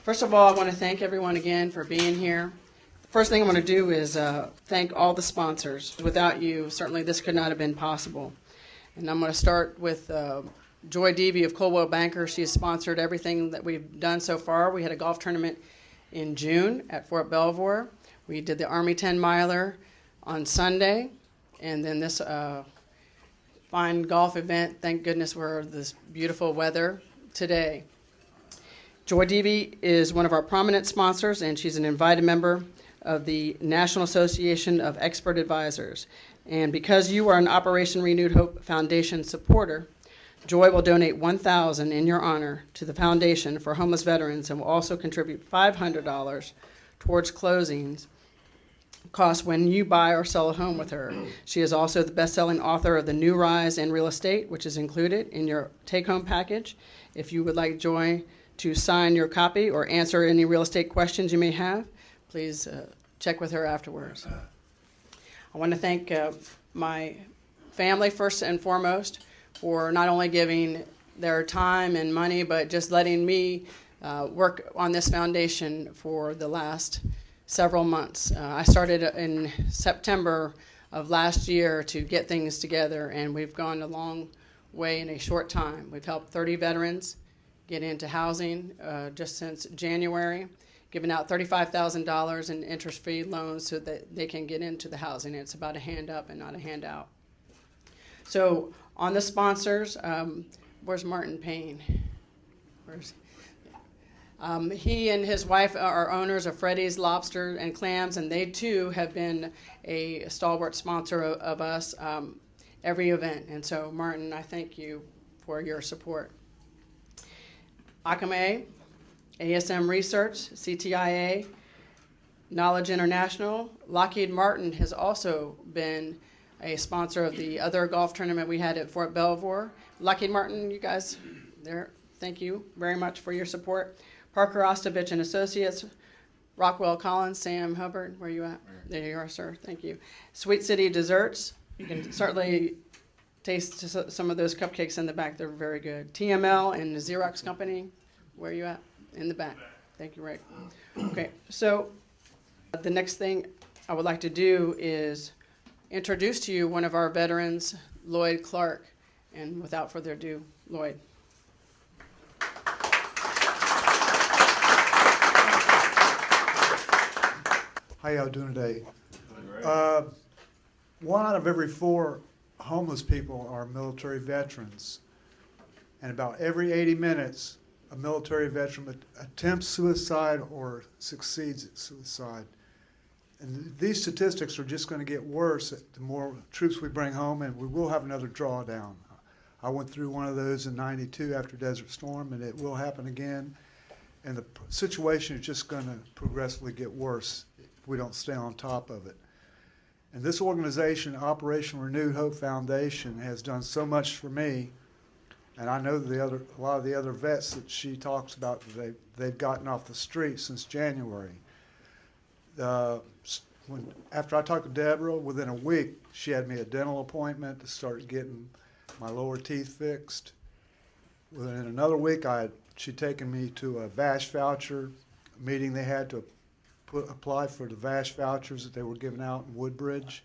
First of all, I want to thank everyone again for being here. The first thing I want to do is thank all the sponsors. Without you, certainly this could not have been possible. And I'm going to start with Joy Deavy of Coldwell Banker. She has sponsored everything that we've done so far. We had a golf tournament in June at Fort Belvoir. We did the Army 10 miler on Sunday, and then this fine golf event. Thank goodness we're this beautiful weather today. Joy Deavy is one of our prominent sponsors, and she's an invited member of the National Association of Expert Advisors. And because you are an Operation Renewed Hope Foundation supporter, Joy will donate $1,000 in your honor to the foundation for homeless veterans and will also contribute $500 towards closings costs when you buy or sell a home with her. She is also the best-selling author of The New Rise in Real Estate, which is included in your take-home package. If you would like Joy to sign your copy or answer any real estate questions you may have, please check with her afterwards. I want to thank my family first and foremost for not only giving their time and money, but just letting me work on this foundation for the last several months. I started in September of last year to get things together, and we've gone a long way in a short time. We've helped 30 veterans get into housing just since January, giving out $35,000 in interest-free loans so that they can get into the housing. It's about a hand up and not a handout. So on the sponsors, where's Martin Payne? He and his wife are owners of Freddy's Lobster and Clams, and they too have been a stalwart sponsor of us every event. And so, Martin, I thank you for your support. Acame, ASM Research, CTIA, Knowledge International. Lockheed Martin has also been a sponsor of the other golf tournament we had at Fort Belvoir. Lockheed Martin, you guys there, thank you very much for your support. Parker Ostovich and Associates, Rockwell Collins, Sam Hubbard, where are you at? There you are, sir. Thank you. Sweet City Desserts. You can certainly taste some of those cupcakes in the back. They're very good. TML and the Xerox Company, where are you at? In the back. Thank you, Rick. Okay, so the next thing I would like to do is introduce to you one of our veterans, Lloyd Clark. And without further ado, Lloyd. How y'all doing today? 1 out of every 4 homeless people are military veterans. And about every 80 minutes, a military veteran attempts suicide or succeeds at suicide. And these statistics are just going to get worse the more troops we bring home, and we will have another drawdown. I went through one of those in '92 after Desert Storm, and it will happen again. And the situation is just going to progressively get worse if we don't stay on top of it. And this organization, Operation Renewed Hope Foundation, has done so much for me. And I know a lot of the other vets that she talks about, they've gotten off the street since January. After I talked to Deborah, within a week, she had me a dental appointment to start getting my lower teeth fixed. Within another week, she'd taken me to a VASH voucher meeting they had to apply for the VASH vouchers that they were giving out in Woodbridge.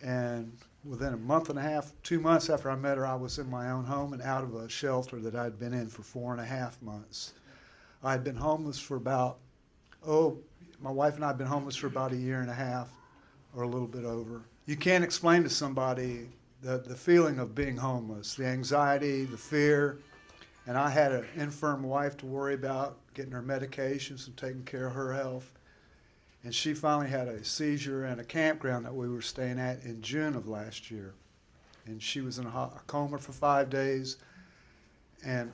And within a month and a half, 2 months after I met her, I was in my own home and out of a shelter that I'd been in for 4.5 months. I had been homeless for about, my wife and I had been homeless for about 1.5 years or a little bit over. You can't explain to somebody the feeling of being homeless, the anxiety, the fear. And I had an infirm wife to worry about, getting her medications and taking care of her health. And she finally had a seizure in a campground that we were staying at in June of last year. And she was in a coma for 5 days and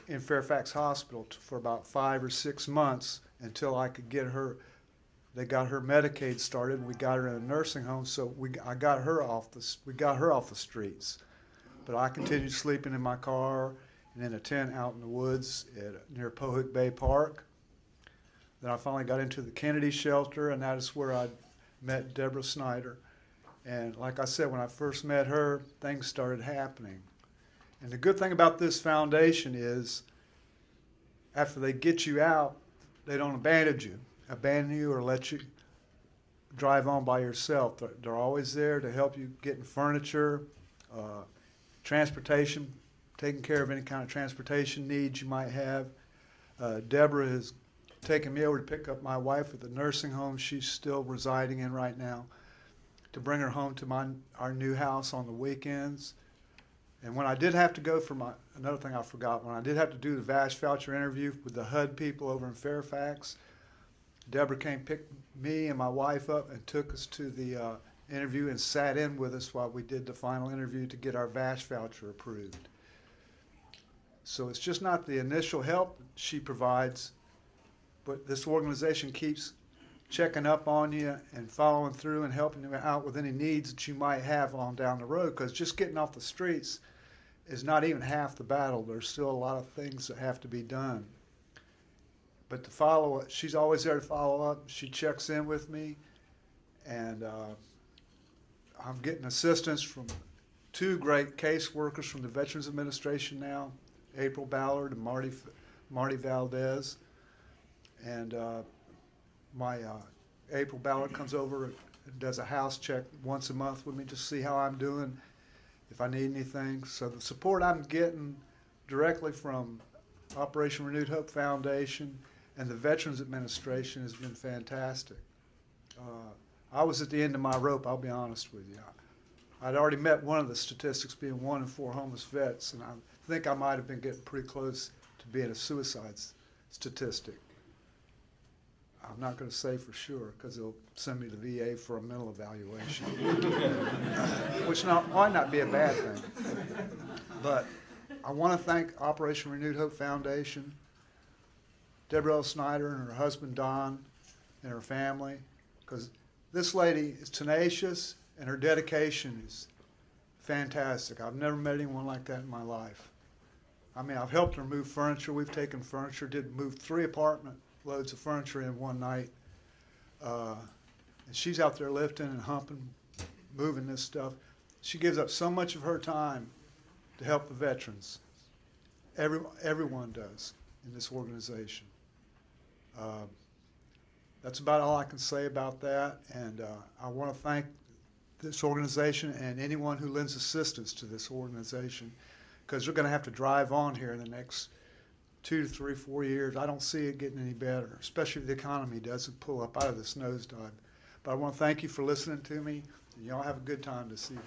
in Fairfax Hospital for about 5 or 6 months until I could get her. They got her Medicaid started, and we got her in a nursing home, so we got her off the streets. But I continued sleeping in my car and in a tent out in the woods near Pohick Bay Park. Then I finally got into the Kennedy shelter, and that is where I met Deborah Snyder. And like I said, when I first met her, things started happening. And the good thing about this foundation is, after they get you out, they don't abandon you or let you drive on by yourself. They're always there to help you getting furniture, transportation, taking care of any kind of transportation needs you might have. Deborah has taken me over to pick up my wife at the nursing home she's still residing in right now, to bring her home to our new house on the weekends. And when I did have to go for another thing I forgot, when I did have to do the VASH voucher interview with the HUD people over in Fairfax, Deborah came, picked me and my wife up and took us to the interview and sat in with us while we did the final interview to get our VASH voucher approved. So it's just not the initial help she provides, but this organization keeps checking up on you and following through and helping you out with any needs that you might have on down the road, because just getting off the streets is not even half the battle. There's still a lot of things that have to be done. But to follow, she's always there to follow up. She checks in with me, and I'm getting assistance from two great caseworkers from the Veterans Administration now, April Ballard and Marty Valdez. And my April Ballard comes over and does a house check once a month with me to see how I'm doing, if I need anything. So the support I'm getting directly from Operation Renewed Hope Foundation and the Veterans Administration has been fantastic. I was at the end of my rope, I'll be honest with you. I'd already met one of the statistics, being 1 in 4 homeless vets, and I think I might have been getting pretty close to being a suicide statistic. I'm not going to say for sure, because they'll send me to the VA for a mental evaluation, which might not be a bad thing. But I want to thank Operation Renewed Hope Foundation, Deborah L. Snyder and her husband Don and her family, because this lady is tenacious and her dedication is fantastic. I've never met anyone like that in my life. I mean, I've helped her move furniture. We've taken furniture, did move 3 apartment loads of furniture in one night. And she's out there lifting and humping, moving this stuff. She gives up so much of her time to help the veterans. Everyone does in this organization. That's about all I can say about that. And I want to thank this organization and anyone who lends assistance to this organization, because they're going to have to drive on here in the next 2 to 3, 4 years. I don't see it getting any better, especially if the economy doesn't pull up out of this nosedive. But I want to thank you for listening to me, and y'all have a good time this evening.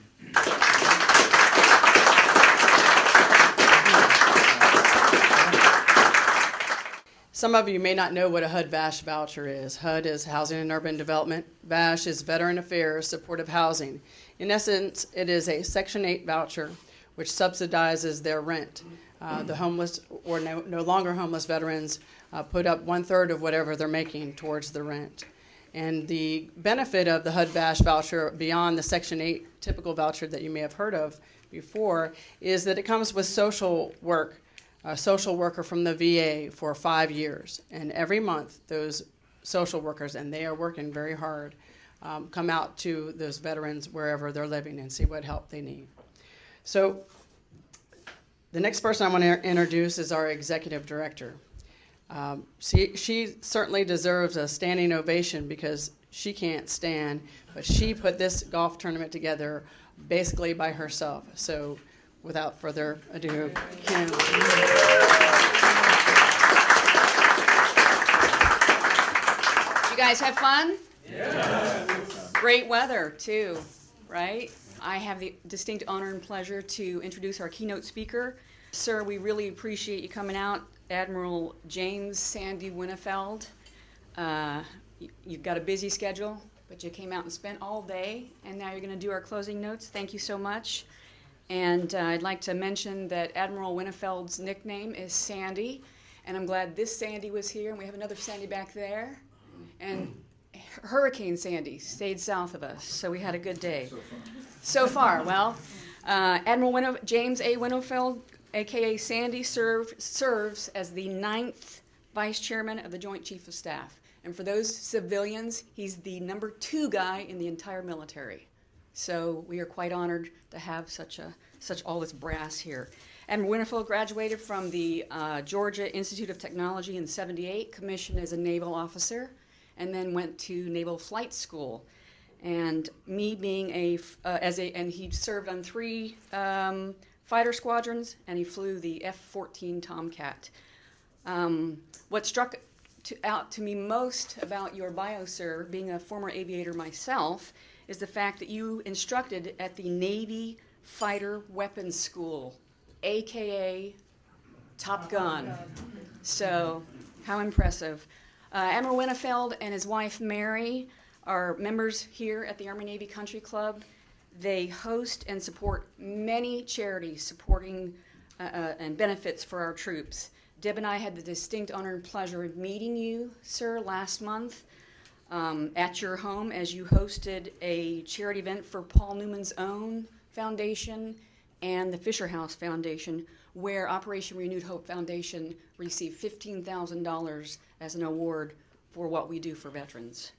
Some of you may not know what a HUD-VASH voucher is. HUD is Housing and Urban Development. VASH is Veteran Affairs Supportive Housing. In essence, it is a Section 8 voucher which subsidizes their rent. The homeless or no longer homeless veterans put up 1/3 of whatever they're making towards the rent. And the benefit of the HUD-VASH voucher, beyond the Section 8 typical voucher that you may have heard of before, is that it comes with social work, a social worker from the VA for 5 years. And every month, those social workers, and they are working very hard, come out to those veterans wherever they're living and see what help they need. So the next person I want to introduce is our executive director. She certainly deserves a standing ovation because she can't stand, but she put this golf tournament together basically by herself. So without further ado, Kim. You guys have fun? Yeah. Great weather, too, right? I have the distinct honor and pleasure to introduce our keynote speaker. Sir, we really appreciate you coming out. Admiral James Sandy Winnefeld. You've got a busy schedule, but you came out and spent all day, and now you're going to do our closing notes. Thank you so much. And I'd like to mention that Admiral Winnefeld's nickname is Sandy, and I'm glad this Sandy was here, and we have another Sandy back there. And Hurricane Sandy stayed south of us, so we had a good day. So far, well, Admiral James A. Winnefeld, a.k.a. Sandy, serves as the 9th Vice Chairman of the Joint Chief of Staff. And for those civilians, he's the number 2 guy in the entire military. So we are quite honored to have such all this brass here. Admiral Winterfeld graduated from the Georgia Institute of Technology in '78, commissioned as a naval officer, and then went to Naval Flight School. And me being and he served on 3 fighter squadrons, and he flew the F-14 Tomcat. What struck out to me most about your bio, sir, being a former aviator myself, is the fact that you instructed at the Navy Fighter Weapons School, AKA Top Gun. So, how impressive. Admiral Winnefeld and his wife Mary are members here at the Army-Navy Country Club. They host and support many charities supporting and benefits for our troops. Deb and I had the distinct honor and pleasure of meeting you, sir, last month at your home as you hosted a charity event for Paul Newman's own foundation and the Fisher House Foundation, where Operation Renewed Hope Foundation received $15,000 as an award for what we do for veterans.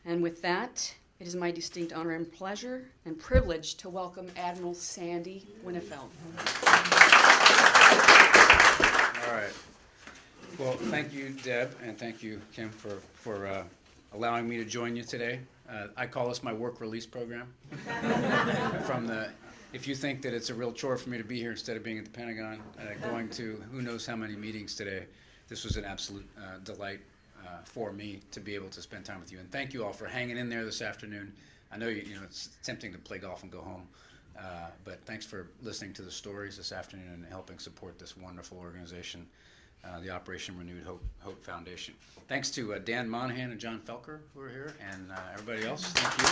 And with that, it is my distinct honor and pleasure and privilege to welcome Admiral Sandy Winnefeld. All right. Well, thank you, Deb, and thank you, Kim, for allowing me to join you today. I call this my work release program. If you think that it's a real chore for me to be here instead of being at the Pentagon, going to who knows how many meetings today, this was an absolute delight for me to be able to spend time with you. And thank you all for hanging in there this afternoon. I know you know it's tempting to play golf and go home, but thanks for listening to the stories this afternoon and helping support this wonderful organization, the Operation Renewed Hope Foundation. Thanks to Dan Monahan and John Felker who are here, and everybody else. Thank you.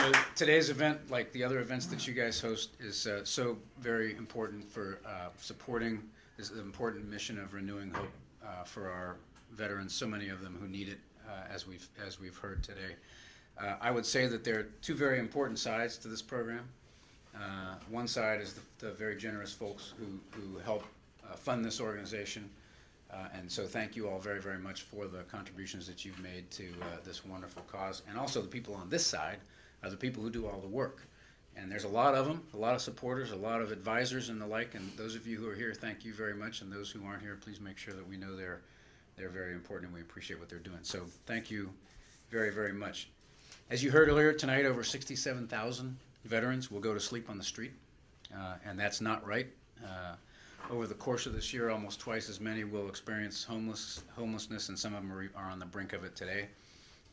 And, today's event, like the other events that you guys host, is so very important for supporting this important mission of renewing hope for our veterans, so many of them who need it, as we've heard today. I would say that there are 2 very important sides to this program. One side is the very generous folks who help fund this organization, and so thank you all very, very much for the contributions that you've made to this wonderful cause. And also the people on this side are the people who do all the work. And there's a lot of them, a lot of supporters, a lot of advisors and the like, and those of you who are here, thank you very much, and those who aren't here, please make sure that we know they're very important and we appreciate what they're doing. So thank you very, very much. As you heard earlier tonight, over 67,000 veterans will go to sleep on the street, and that's not right. Over the course of this year, almost twice as many will experience homelessness, and some of them are on the brink of it today.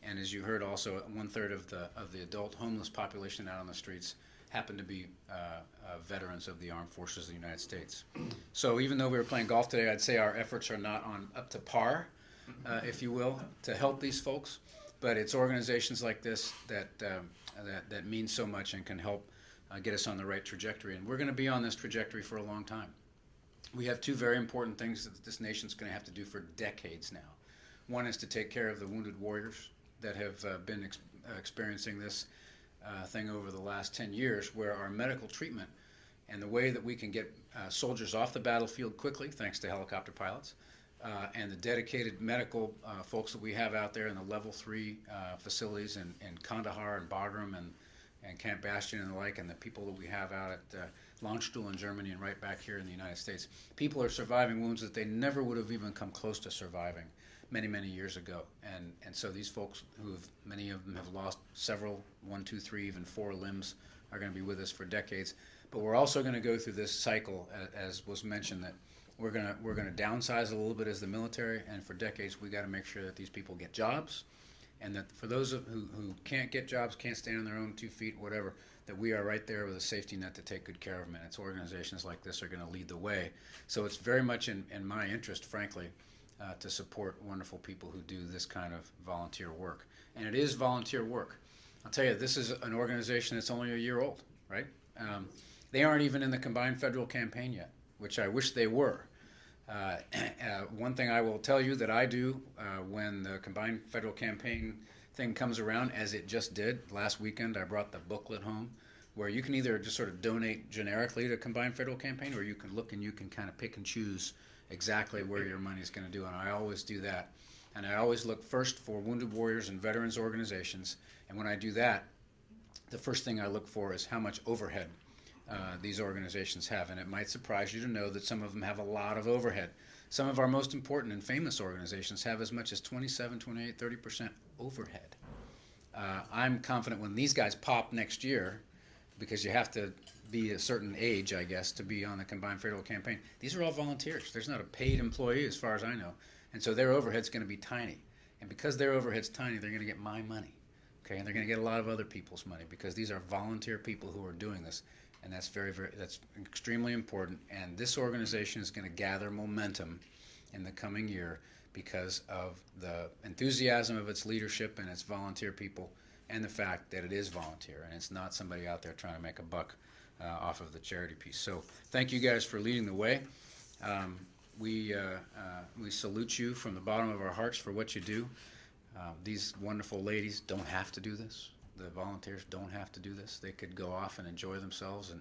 And as you heard also, 1/3 of the adult homeless population out on the streets happen to be veterans of the Armed Forces of the United States. So even though we were playing golf today, I'd say our efforts are not up to par, if you will, to help these folks. But it's organizations like this that mean so much and can help get us on the right trajectory. And we're going to be on this trajectory for a long time. We have 2 very important things that this nation's going to have to do for decades now. One is to take care of the wounded warriors that have been experiencing this thing over the last 10 years, where our medical treatment and the way that we can get soldiers off the battlefield quickly, thanks to helicopter pilots, and the dedicated medical folks that we have out there in the level 3 facilities in Kandahar and Bagram and Camp Bastion and the like, and the people that we have out at Landstuhl in Germany and right back here in the United States. People are surviving wounds that they never would have even come close to surviving many, many years ago. And so these folks, many of them have lost several, 1, 2, 3, even 4 limbs, are going to be with us for decades. But we're also going to go through this cycle, as was mentioned, that we're going to downsize a little bit as the military, and for decades we got to make sure that these people get jobs, and that for those who can't get jobs, can't stand on their own 2 feet, whatever, that we are right there with a safety net to take good care of them. And it's organizations like this are going to lead the way. So it's very much in my interest, frankly, to support wonderful people who do this kind of volunteer work. And it is volunteer work. I'll tell you, this is an organization that's only a year old, right? They aren't even in the Combined Federal Campaign yet, which I wish they were. One thing I will tell you that I do when the Combined Federal Campaign thing comes around, as it just did last weekend, I brought the booklet home where you can either just sort of donate generically to Combined Federal Campaign, or you can look and you can kind of pick and choose exactly where your money is going to do, and I always do that. And I always look first for wounded warriors and veterans organizations, and when I do that, the first thing I look for is how much overhead these organizations have. And it might surprise you to know that some of them have a lot of overhead. Some of our most important and famous organizations have as much as 27, 28, 30% overhead. I'm confident when these guys pop next year, because you have to be a certain age, I guess, to be on the Combined Federal Campaign. These are all volunteers. There's not a paid employee as far as I know. And so their overhead's going to be tiny. And because their overhead's tiny, they're going to get my money. Okay, and they're going to get a lot of other people's money because these are volunteer people who are doing this. And that's that's extremely important. And this organization is going to gather momentum in the coming year because of the enthusiasm of its leadership and its volunteer people, and the fact that it is volunteer and it's not somebody out there trying to make a buck off of the charity piece. So thank you guys for leading the way. We salute you from the bottom of our hearts for what you do. These wonderful ladies don't have to do this. The volunteers don't have to do this. They could go off and enjoy themselves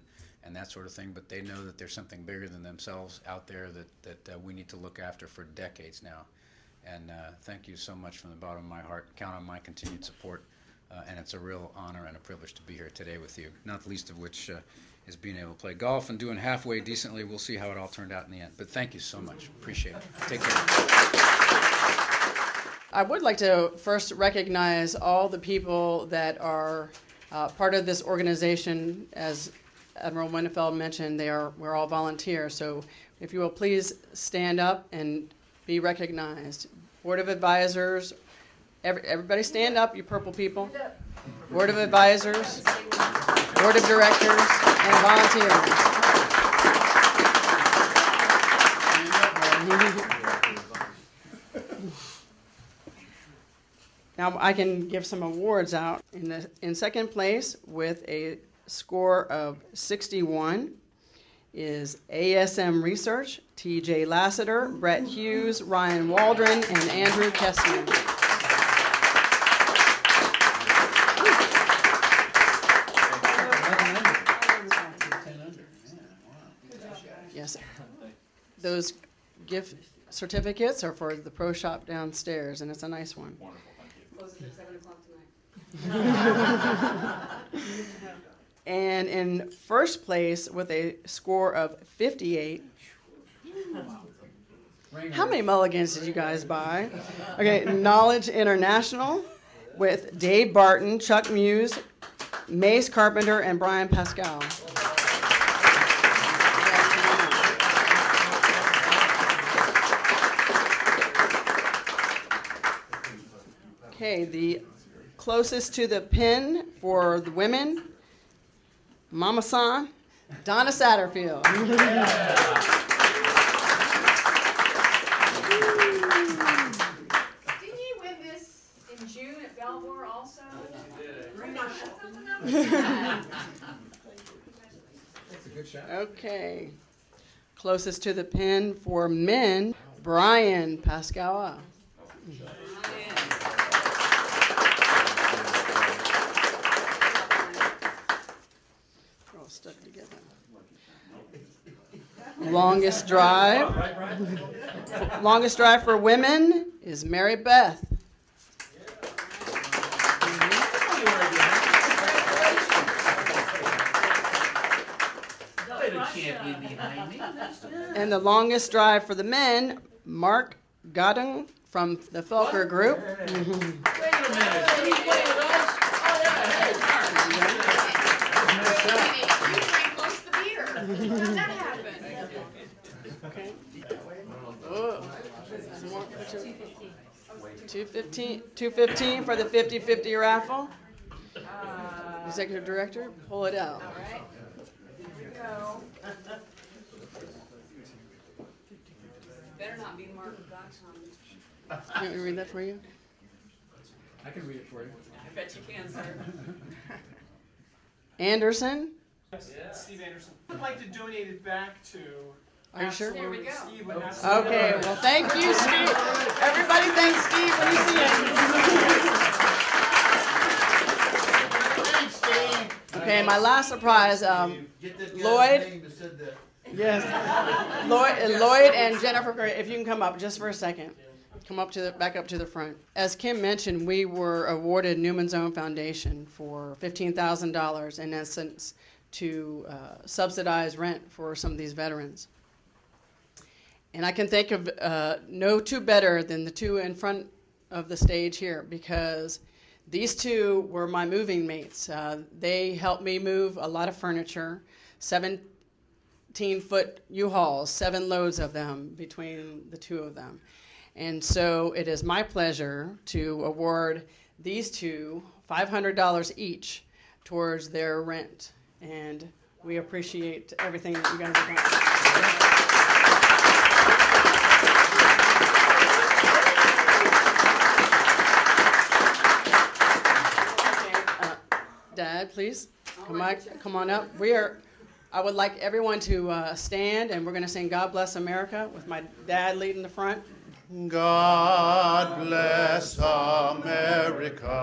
and that sort of thing, but they know that there's something bigger than themselves out there that we need to look after for decades now. And thank you so much from the bottom of my heart. Count on my continued support. And it's a real honor and a privilege to be here today with you, not the least of which is being able to play golf and doing halfway decently. We'll see how it all turned out in the end. But thank you so much. Appreciate it. Take care. I would like to first recognize all the people that are part of this organization. As Admiral Winnefeld mentioned, we're all volunteers. So if you will please stand up and be recognized. Board of Advisors, everybody stand up, you purple people. Board of Advisors, Board of Directors, and volunteers. Now I can give some awards out. In second place with a score of 61 is ASM Research, TJ Lassiter, Brett Hughes, Ryan Waldron, and Andrew Kessler. Yes, those gift certificates are for the pro shop downstairs, and it's a nice one. Wonderful, thank you. Closes at 7 o'clock tonight. And in first place with a score of 58. How many mulligans did you guys buy? Okay, Knowledge International with Dave Barton, Chuck Muse, Mace Carpenter, and Brian Pascal. Okay, the closest to the pin for the women, Mama San, Donna Satterfield. Didn't you win this in June at Belvoir also? That's a good shot. Okay, closest to the pin for men, Brian Pascal. They're all stuck together. Longest drive for women is Mary Beth. And the longest drive for the men, Mark Godden from the Felker Group. Wait a minute, did he play with us? You drank most of the beer. How did that happen? Okay. Oh. 215 for the 50-50 raffle. Executive Director, pull it out. All right. Here we go. Better not be Mark Godson. You want me to read that for you? I can read it for you. I bet you can, sir. Anderson. Steve Anderson. I'd like to donate it back to. Are you sure? There we go. Steve would absolutely- Okay, well, thank you, Steve. Everybody thank Steve when you see him. Okay, my last surprise, Lloyd. Yes, Lloyd and Jennifer, if you can come up just for a second. Come up to the back up to the front. As Kim mentioned, we were awarded Newman's Own Foundation for $15,000 in essence to subsidize rent for some of these veterans. And I can think of no two better than the two in front of the stage here, because these two were my moving mates. They helped me move a lot of furniture, 17-foot U-Hauls, 7 loads of them between the two of them. And so it is my pleasure to award these two $500 each towards their rent. And we appreciate everything that you guys have done. Dad, please come on up. I would like everyone to stand, and we're going to sing "God Bless America" with my dad leading the front. God bless America,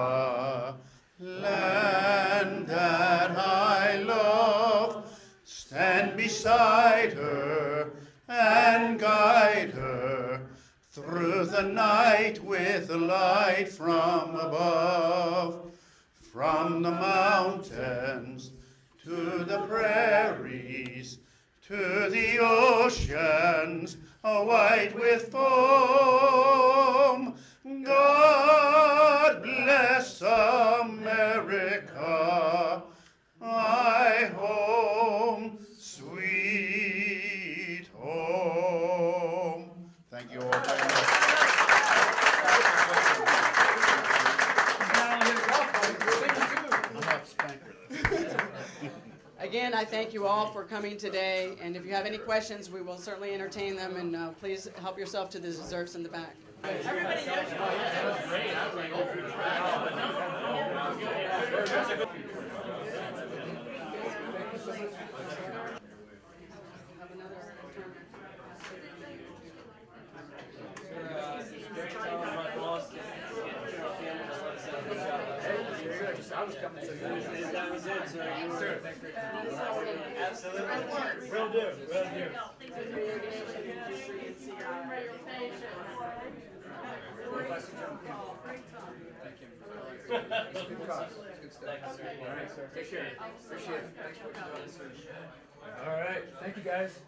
land that I love. Stand beside her and guide her through the night with the light from above. From the mountains to the prairies, to the oceans, white with foam. God bless America, my home, sweet home. Thank you all very much. Again, I thank you all for coming today, and if you have any questions, we will certainly entertain them, and please help yourself to the desserts in the back. I was coming to you. That was it, sir. Sure. Absolutely. Will do. Will do. Good cause. Good stuff. Thank you, sir. All right, sir. Take care. Appreciate it. Thanks for what you're doing. All right. Thank you, guys.